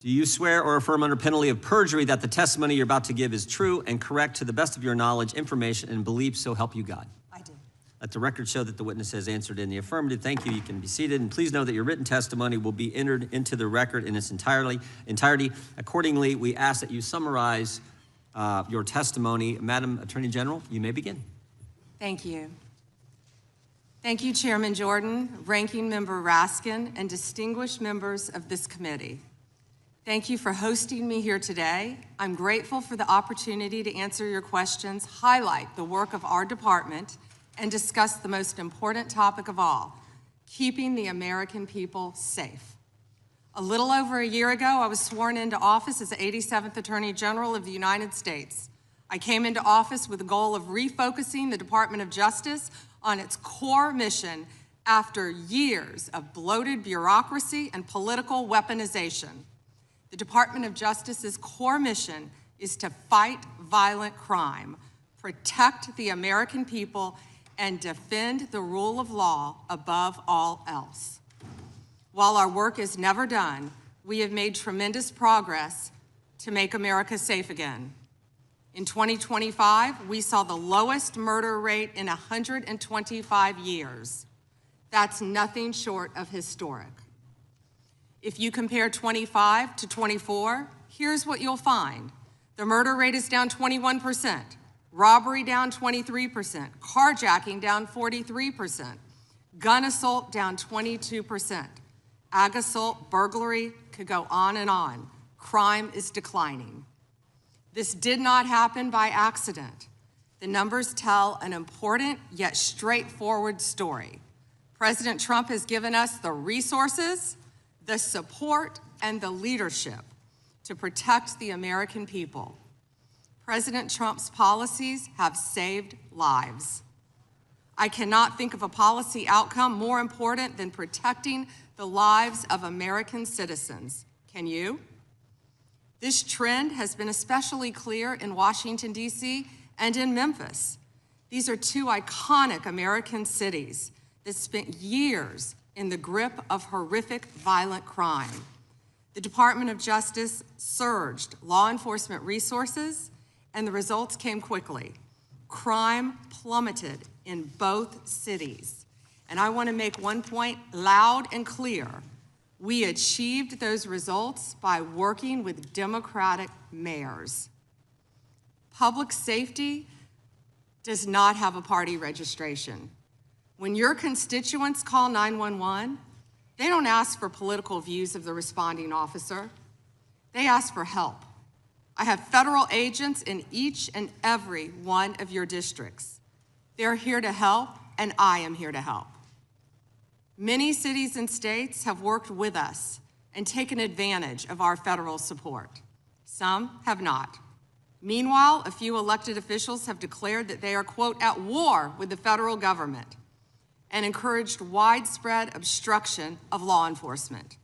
Do you swear or affirm under penalty of perjury that the testimony you're about to give is true and correct to the best of your knowledge, information, and belief, so help you God? I do. Let the record show that the witness has answered in the affirmative. Thank you. You can be seated. And please know that your written testimony will be entered into the record in its entirety. Accordingly, we ask that you summarize your testimony. Madam Attorney General, you may begin. Thank you. Thank you, Chairman Jordan, Ranking Member Raskin, and distinguished members of this committee. Thank you for hosting me here today. I'm grateful for the opportunity to answer your questions, highlight the work of our department, and discuss the most important topic of all, keeping the American people safe. A little over a year ago, I was sworn into office as the 87th Attorney General of the United States. I came into office with the goal of refocusing the Department of Justice on its core mission after years of bloated bureaucracy and political weaponization. The Department of Justice's core mission is to fight violent crime, protect the American people, and defend the rule of law above all else. While our work is never done, we have made tremendous progress to make America safe again. In 2025, we saw the lowest murder rate in 125 years. That's nothing short of historic. If you compare 25 to 24, here's what you'll find. The murder rate is down 21%, robbery down 23%, carjacking down 43%, gun assault down 22%, ag assault, burglary, could go on and on. Crime is declining. This did not happen by accident. The numbers tell an important yet straightforward story. President Trump has given us the resources, the support, and the leadership to protect the American people. President Trump's policies have saved lives. I cannot think of a policy outcome more important than protecting the lives of American citizens. Can you? This trend has been especially clear in Washington, D.C. and in Memphis. These are two iconic American cities that spent years in the grip of horrific violent crime. The Department of Justice surged law enforcement resources, and the results came quickly. Crime plummeted in both cities. And I want to make one point loud and clear. We achieved those results by working with Democratic mayors. Public safety does not have a party registration. When your constituents call 911, they don't ask for political views of the responding officer. They ask for help. I have federal agents in each and every one of your districts. They're here to help, and I am here to help. Many cities and states have worked with us and taken advantage of our federal support. Some have not. Meanwhile, a few elected officials have declared that they are, quote, at war with the federal government and encouraged widespread obstruction of law enforcement.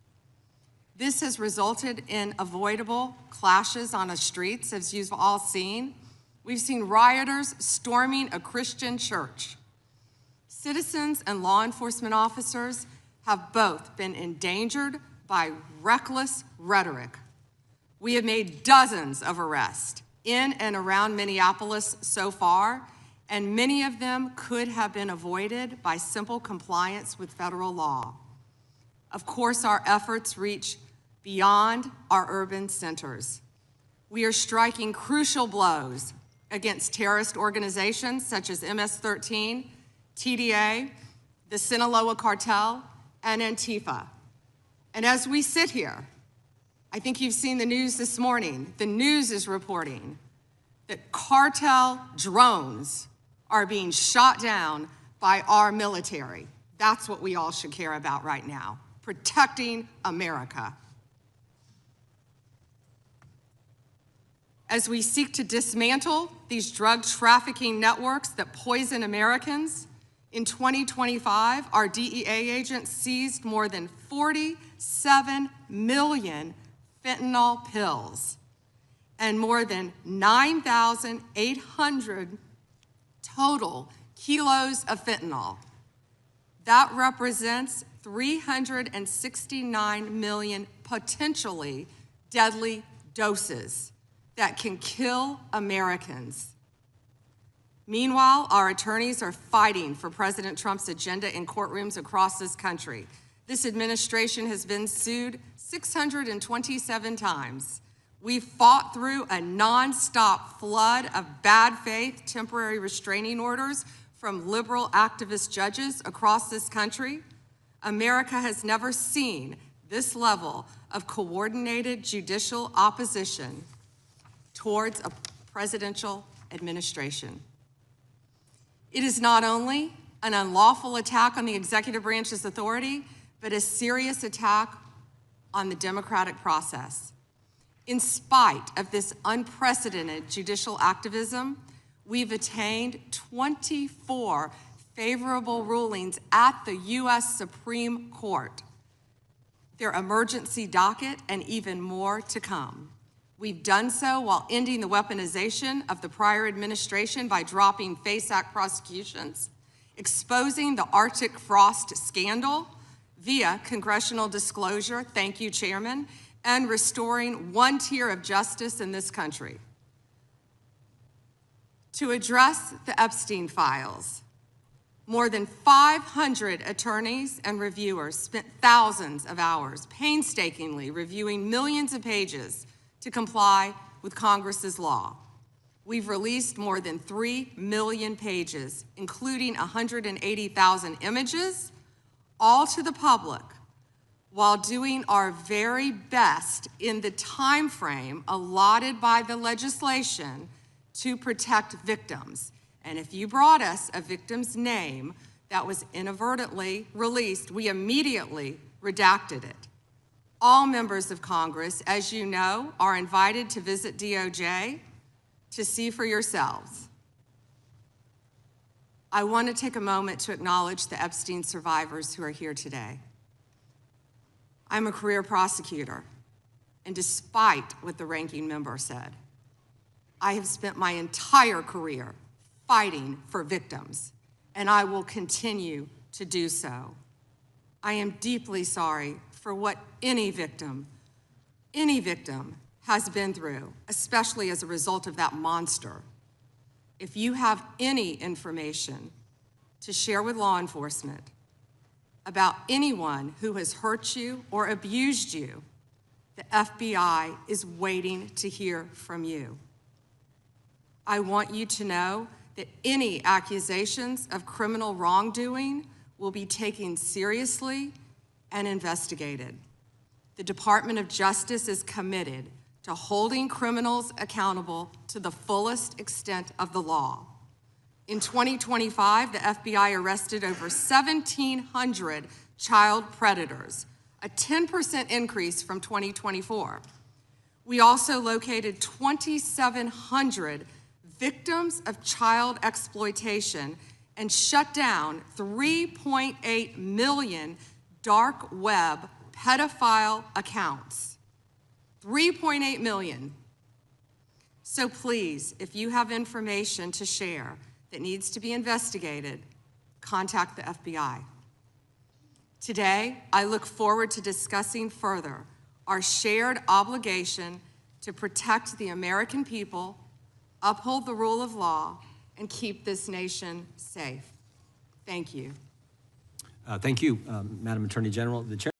This has resulted in avoidable clashes on the streets, as you've all seen. We've seen rioters storming a Christian church. Citizens and law enforcement officers have both been endangered by reckless rhetoric. We have made dozens of arrests in and around Minneapolis so far, and many of them could have been avoided by simple compliance with federal law. Of course, our efforts reach beyond our urban centers. We are striking crucial blows against terrorist organizations such as MS-13, TDA, the Sinaloa Cartel, and Antifa. And as we sit here, I think you've seen the news this morning. The news is reporting that cartel drones are being shot down by our military. That's what we all should care about right now, protecting America. As we seek to dismantle these drug trafficking networks that poison Americans, in 2025, our DEA agents seized more than 47 million fentanyl pills and more than 9,800 total kilos of fentanyl. That represents 369 million potentially deadly doses that can kill Americans. Meanwhile, our attorneys are fighting for President Trump's agenda in courtrooms across this country. This administration has been sued 627 times. We've fought through a nonstop flood of bad faith temporary restraining orders from liberal activist judges across this country. America has never seen this level of coordinated judicial opposition towards a presidential administration. It is not only an unlawful attack on the executive branch's authority, but a serious attack on the democratic process. In spite of this unprecedented judicial activism, we've attained 24 favorable rulings at the U.S. Supreme Court, their emergency docket, and even more to come. We've done so while ending the weaponization of the prior administration by dropping FACE Act prosecutions, exposing the Arctic frost scandal via congressional disclosure, thank you, Chairman, and restoring one tier of justice in this country. To address the Epstein files, more than 500 attorneys and reviewers spent thousands of hours painstakingly reviewing millions of pages to comply with Congress's law. We've released more than 3 million pages, including 180,000 images, all to the public, while doing our very best in the time frame allotted by the legislation to protect victims. And if you brought us a victim's name that was inadvertently released, we immediately redacted it. All members of Congress, as you know, are invited to visit DOJ to see for yourselves. I want to take a moment to acknowledge the Epstein survivors who are here today. I'm a career prosecutor, and despite what the ranking member said, I have spent my entire career fighting for victims, and I will continue to do so. I am deeply sorry for what any victim has been through, especially as a result of that monster. If you have any information to share with law enforcement about anyone who has hurt you or abused you, the FBI is waiting to hear from you. I want you to know that any accusations of criminal wrongdoing will be taken seriously and investigated. The Department of Justice is committed to holding criminals accountable to the fullest extent of the law. In 2025, the FBI arrested over 1,700 child predators, a 10% increase from 2024. We also located 2,700 victims of child exploitation and shut down 3.8 million dark web pedophile accounts. 3.8 million. So please, if you have information to share that needs to be investigated, contact the FBI. Today, I look forward to discussing further our shared obligation to protect the American people, uphold the rule of law, and keep this nation safe. Thank you. Thank you, Madam Attorney General. The chair